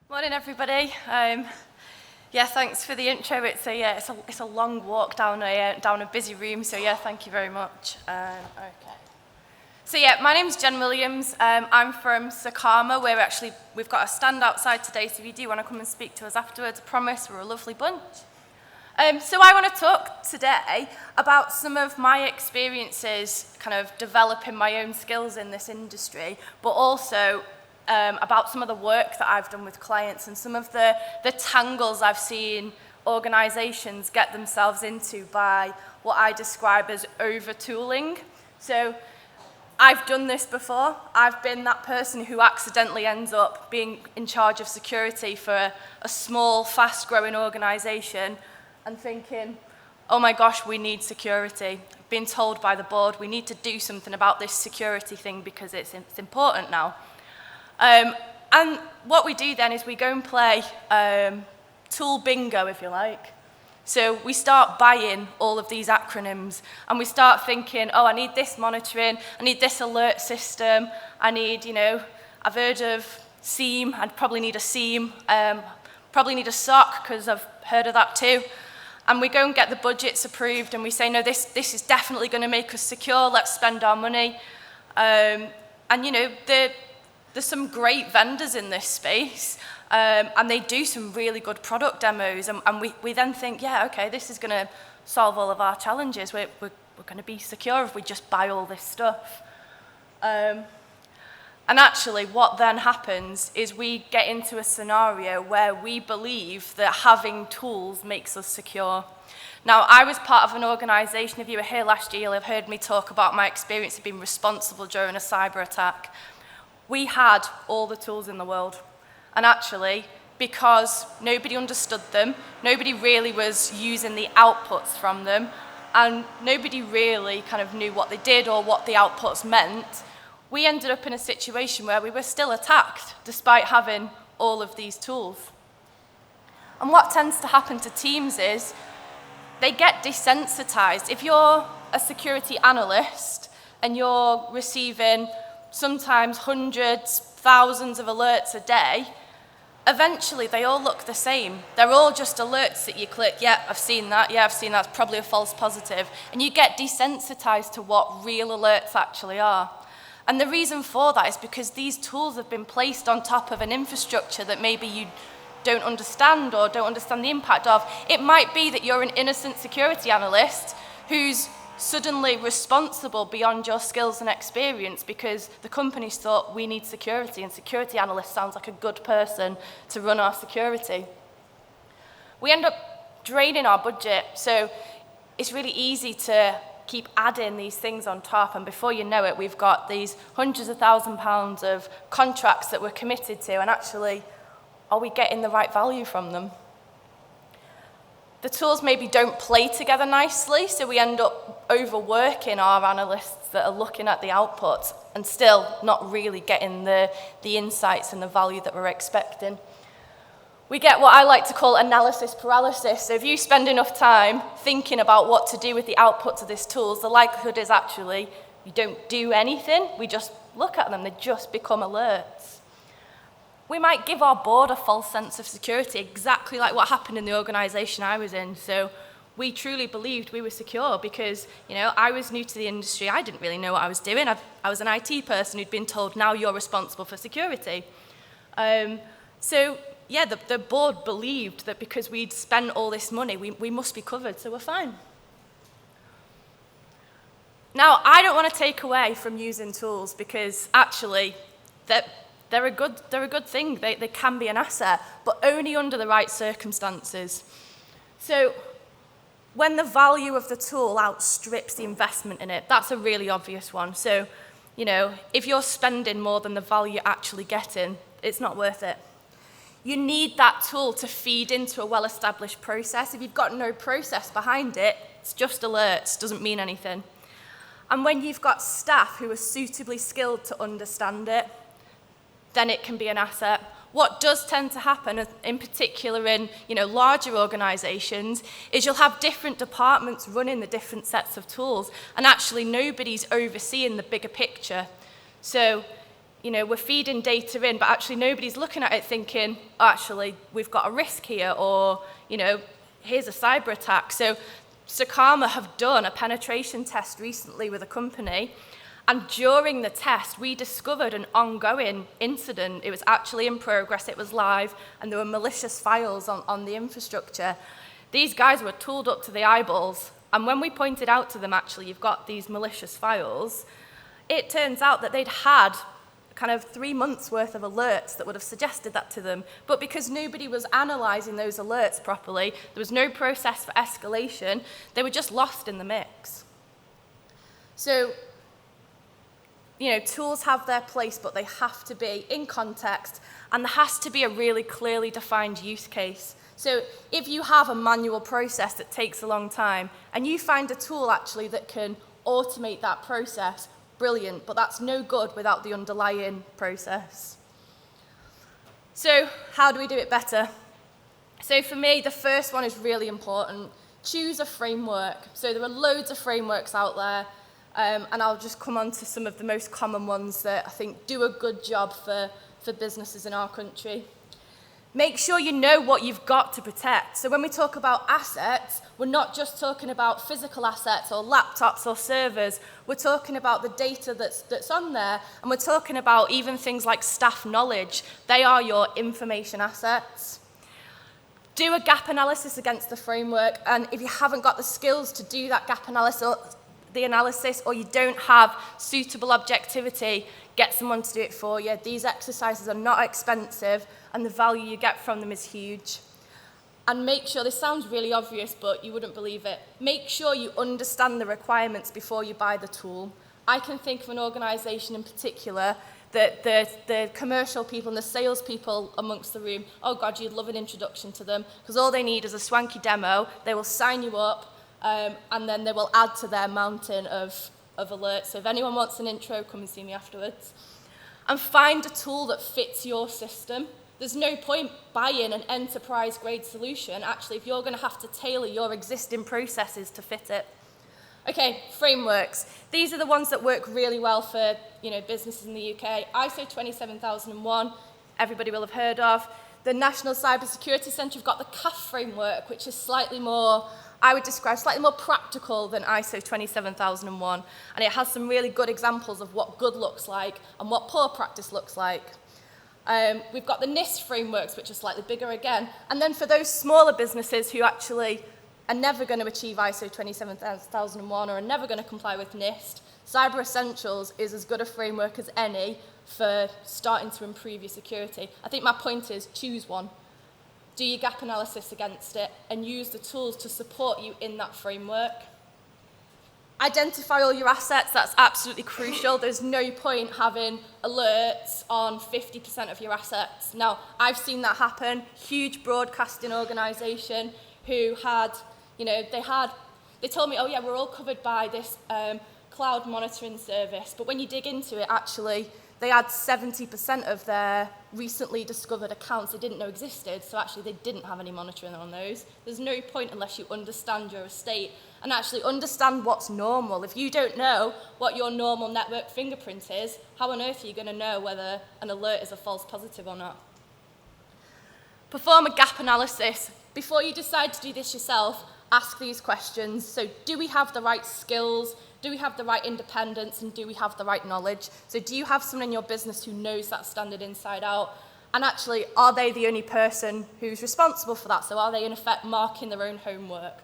Morning, everybody. Thanks for the intro. It's a long walk down a busy room. So thank you very much. Okay. So my name's Jen Williams. I'm from Secarma. We've got a stand outside today. So if you do want to come and speak to us afterwards, I promise we're a lovely bunch. So I want to talk today about some of my experiences, kind of developing my own skills in this industry, but also about some of the work that I've done with clients and some of the tangles I've seen organisations get themselves into by what I describe as over-tooling. So I've done this before. I've been that person who accidentally ends up being in charge of security for a small, fast-growing organisation and thinking, oh my gosh, we need security. I've been told by the board we need to do something about this security thing because it's important now. And what we do then is we go and play tool bingo, if you like. So we start buying all of these acronyms, and we start thinking, oh, I need this monitoring, I need this alert system, I've heard of SIEM, I'd probably need a SIEM, probably need a SOC, because I've heard of that too. And we go and get the budgets approved, and we say, no, this is definitely going to make us secure, let's spend our money. There's some great vendors in this space, and they do some really good product demos, and we then think, okay, this is going to solve all of our challenges. We're going to be secure if we just buy all this stuff. And actually, what then happens is we get into a scenario where we believe that having tools makes us secure. Now, I was part of an organisation. If you were here last year, you'll have heard me talk about my experience of being responsible during a cyber attack. We had all the tools in the world. And actually, because nobody understood them, nobody really was using the outputs from them, and nobody really kind of knew what they did or what the outputs meant, we ended up in a situation where we were still attacked despite having all of these tools. And what tends to happen to teams is they get desensitized. If you're a security analyst and you're receiving sometimes hundreds, thousands of alerts a day, eventually they all look the same. They're all just alerts that you click, I've seen that, it's probably a false positive. And you get desensitized to what real alerts actually are. And the reason for that is because these tools have been placed on top of an infrastructure that maybe you don't understand or don't understand the impact of. It might be that you're an innocent security analyst who's suddenly responsible beyond your skills and experience because the companies thought we need security, and security analyst sounds like a good person to run our security. We end up draining our budget, so it's really easy to keep adding these things on top, and before you know it, we've got these hundreds of £1,000s of contracts that we're committed to, and actually, are we getting the right value from them? The tools maybe don't play together nicely, so we end up overworking our analysts that are looking at the outputs and still not really getting the insights and the value that we're expecting. We get what I like to call analysis paralysis. So if you spend enough time thinking about what to do with the outputs of these tools, the likelihood is actually you don't do anything. We just look at them. They just become alerts. We might give our board a false sense of security, exactly like what happened in the organisation I was in. So we truly believed we were secure because, I was new to the industry. I didn't really know what I was doing. I was an IT person who'd been told, now you're responsible for security. The board believed that because we'd spent all this money, we must be covered, so we're fine. Now, I don't want to take away from using tools because actually they're a good thing. They can be an asset, but only under the right circumstances. So when the value of the tool outstrips the investment in it, that's a really obvious one. So, if you're spending more than the value you're actually getting, it's not worth it. You need that tool to feed into a well-established process. If you've got no process behind it, it's just alerts, doesn't mean anything. And when you've got staff who are suitably skilled to understand it, then it can be an asset. What does tend to happen, in particular in larger organisations, is you'll have different departments running the different sets of tools, and actually nobody's overseeing the bigger picture. So we're feeding data in, but actually nobody's looking at it thinking, oh, actually, we've got a risk here, or, here's a cyber attack. So Secarma have done a penetration test recently with a company, and during the test, we discovered an ongoing incident. It was actually in progress, it was live, and there were malicious files on the infrastructure. These guys were tooled up to the eyeballs, and when we pointed out to them, actually, you've got these malicious files, it turns out that they'd had kind of 3 months worth of alerts that would have suggested that to them. But because nobody was analysing those alerts properly, there was no process for escalation, they were just lost in the mix. So, tools have their place, but they have to be in context, and there has to be a really clearly defined use case. So if you have a manual process that takes a long time, and you find a tool actually that can automate that process, brilliant, but that's no good without the underlying process. So how do we do it better? So for me, the first one is really important. Choose a framework. So there are loads of frameworks out there, and I'll just come on to some of the most common ones that I think do a good job for businesses in our country. Make sure you know what you've got to protect. So when we talk about assets, we're not just talking about physical assets or laptops or servers. We're talking about the data that's on there, and we're talking about even things like staff knowledge. They are your information assets. Do a gap analysis against the framework, and if you haven't got the skills to do that gap analysis, or you don't have suitable objectivity, get someone to do it for you. These exercises are not expensive, and the value you get from them is huge. And make sure, this sounds really obvious, but you wouldn't believe it, make sure you understand the requirements before you buy the tool. I can think of an organisation in particular that the commercial people and the sales people amongst the room, oh God, you'd love an introduction to them, because all they need is a swanky demo. They will sign you up, and then they will add to their mountain of alerts. So if anyone wants an intro, come and see me afterwards. And find a tool that fits your system. There's no point buying an enterprise-grade solution, actually, if you're going to have to tailor your existing processes to fit it. Okay, frameworks. These are the ones that work really well for businesses in the UK. ISO 27001, everybody will have heard of. The National Cyber Security Centre have got the CAF framework, which is slightly more, I would describe, slightly more practical than ISO 27001. And it has some really good examples of what good looks like and what poor practice looks like. We've got the NIST frameworks, which are slightly bigger again. And then for those smaller businesses who actually are never going to achieve ISO 27001 or are never going to comply with NIST, Cyber Essentials is as good a framework as any for starting to improve your security. I think my point is choose one. Do your gap analysis against it and use the tools to support you in that framework. Identify all your assets, that's absolutely crucial. There's no point having alerts on 50% of your assets. Now, I've seen that happen. Huge broadcasting organisation who had, they told me, oh yeah, we're all covered by this cloud monitoring service. But when you dig into it, actually, they had 70% of their recently discovered accounts they didn't know existed, so actually they didn't have any monitoring on those. There's no point unless you understand your estate and actually understand what's normal. If you don't know what your normal network fingerprint is, how on earth are you going to know whether an alert is a false positive or not? Perform a gap analysis. Before you decide to do this yourself, ask these questions. So do we have the right skills? Do we have the right independence, and do we have the right knowledge? So do you have someone in your business who knows that standard inside out? And actually, are they the only person who's responsible for that? So are they, in effect, marking their own homework?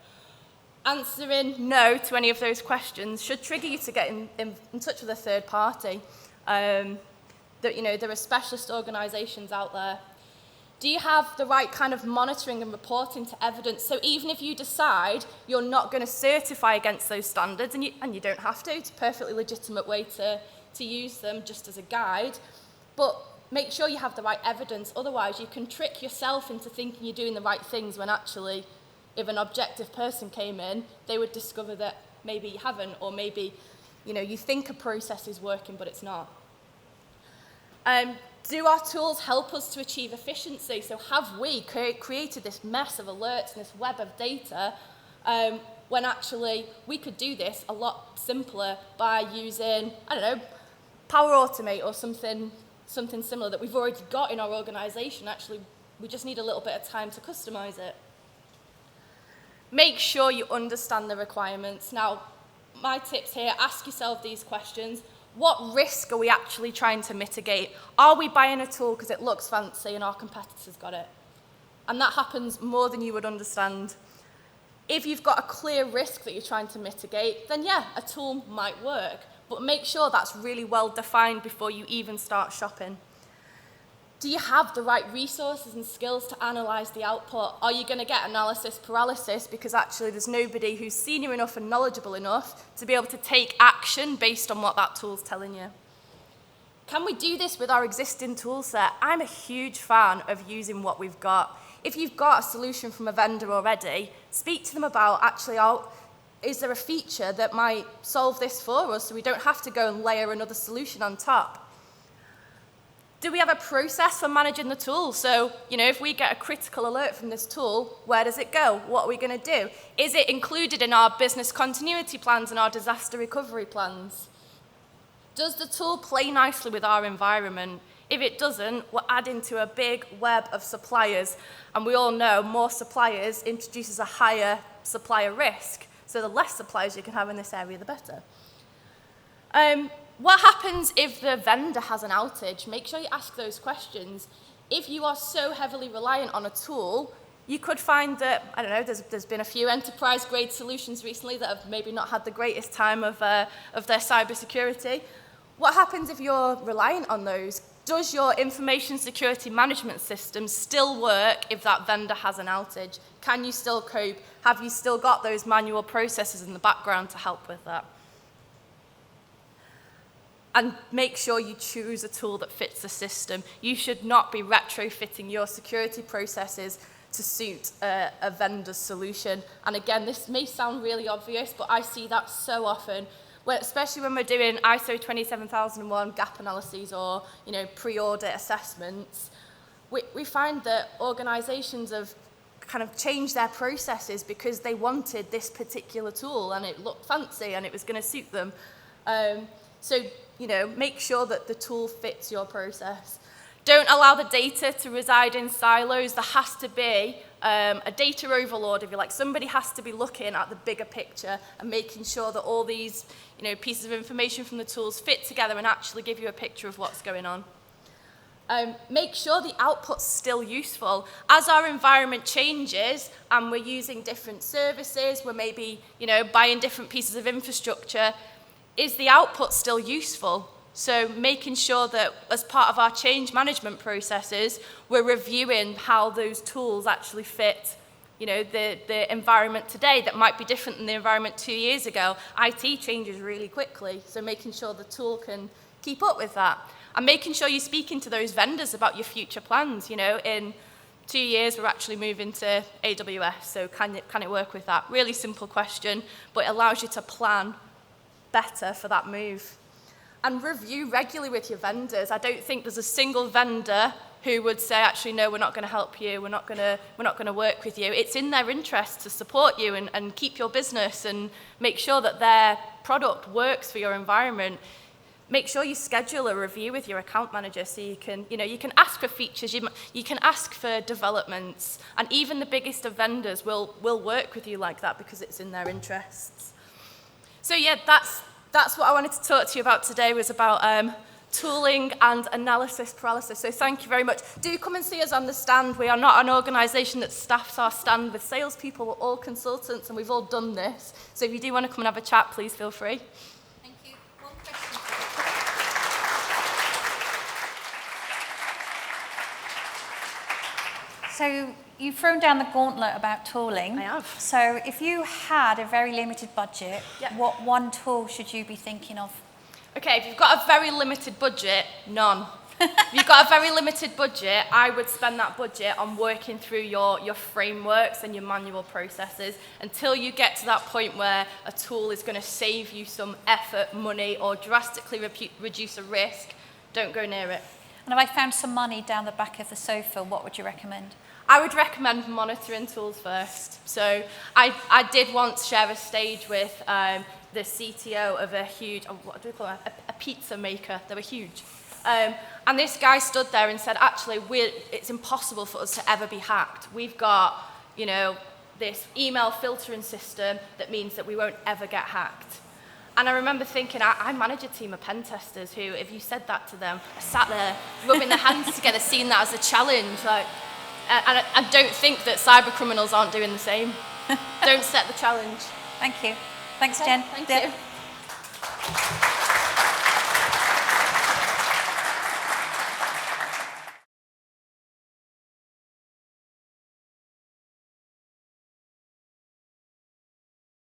Answering no to any of those questions should trigger you to get in touch with a third party. There are specialist organisations out there. Do you have the right kind of monitoring and reporting to evidence? So even if you decide you're not going to certify against those standards, and you don't have to, it's a perfectly legitimate way to use them just as a guide, but make sure you have the right evidence. Otherwise, you can trick yourself into thinking you're doing the right things when actually, if an objective person came in, they would discover that maybe you haven't, or maybe you think a process is working, but it's not. Do our tools help us to achieve efficiency? So have we created this mess of alerts and this web of data when actually we could do this a lot simpler by using, Power Automate or something something similar that we've already got in our organization. Actually, we just need a little bit of time to customize it. Make sure you understand the requirements. Now, my tips here, ask yourself these questions. What risk are we actually trying to mitigate? Are we buying a tool because it looks fancy and our competitors got it? And that happens more than you would understand. If you've got a clear risk that you're trying to mitigate, then yeah, a tool might work. But make sure that's really well defined before you even start shopping. Do you have the right resources and skills to analyze the output? Are you going to get analysis paralysis because actually there's nobody who's senior enough and knowledgeable enough to be able to take action based on what that tool's telling you? Can we do this with our existing tool set? I'm a huge fan of using what we've got. If you've got a solution from a vendor already, speak to them about actually, is there a feature that might solve this for us so we don't have to go and layer another solution on top? Do we have a process for managing the tool? So, if we get a critical alert from this tool, where does it go? What are we going to do? Is it included in our business continuity plans and our disaster recovery plans? Does the tool play nicely with our environment? If it doesn't, we're adding to a big web of suppliers. And we all know more suppliers introduces a higher supplier risk. So the less suppliers you can have in this area, the better. What happens if the vendor has an outage? Make sure you ask those questions. If you are so heavily reliant on a tool, you could find that, I don't know, there's been a few enterprise-grade solutions recently that have maybe not had the greatest time of their cybersecurity. What happens if you're reliant on those? Does your information security management system still work if that vendor has an outage? Can you still cope? Have you still got those manual processes in the background to help with that? And make sure you choose a tool that fits the system. You should not be retrofitting your security processes to suit a vendor's solution. And again, this may sound really obvious, but I see that so often, especially when we're doing ISO 27001 gap analyses or pre-audit assessments. We find that organizations have kind of changed their processes because they wanted this particular tool and it looked fancy and it was going to suit them. So, make sure that the tool fits your process. Don't allow the data to reside in silos. There has to be a data overlord, if you like. Somebody has to be looking at the bigger picture and making sure that all these, pieces of information from the tools fit together and actually give you a picture of what's going on. Make sure the output's still useful. As our environment changes and we're using different services, we're maybe, buying different pieces of infrastructure, is the output still useful? So making sure that as part of our change management processes, we're reviewing how those tools actually fit, the environment today that might be different than the environment 2 years ago. IT changes really quickly, so making sure the tool can keep up with that. And making sure you're speaking to those vendors about your future plans. In 2 years, we're actually moving to AWS, so can it work with that? Really simple question, but it allows you to plan better for that move. And review regularly with your vendors. I don't think there's a single vendor who would say, actually, no, we're not going to help you, we're not going to work with you. It's in their interest to support you and keep your business and make sure that their product works for your environment. Make sure you schedule a review with your account manager so you can ask for features, you can ask for developments, and even the biggest of vendors will work with you like that because it's in their interests. So yeah, that's what I wanted to talk to you about today, was about tooling and analysis paralysis. So thank you very much. Do come and see us on the stand. We are not an organisation that staffs our stand with salespeople. We're all consultants and we've all done this. So if you do want to come and have a chat, please feel free. Thank you. One question. So you've thrown down the gauntlet about tooling. I have. So if you had a very limited budget, Yeah. what one tool should you be thinking of? Okay, if you've got a very limited budget, none. If you've got a very limited budget, I would spend that budget on working through your frameworks and your manual processes until you get to that point where a tool is going to save you some effort, money, or drastically reduce a risk. Don't go near it. And if I found some money down the back of the sofa, what would you recommend? I would recommend monitoring tools first. So I did once share a stage with the CTO of a huge, what do we call it, a pizza maker. They were huge. And this guy stood there and said, actually, it's impossible for us to ever be hacked. We've got, you know, this email filtering system that means that we won't ever get hacked. And I remember thinking, I manage a team of pen testers who, if you said that to them, are sat there rubbing their hands together, seeing that as a challenge. Like, and I don't think that cyber criminals aren't doing the same. Don't set the challenge. Thank you. Thanks, Jen. Thank you.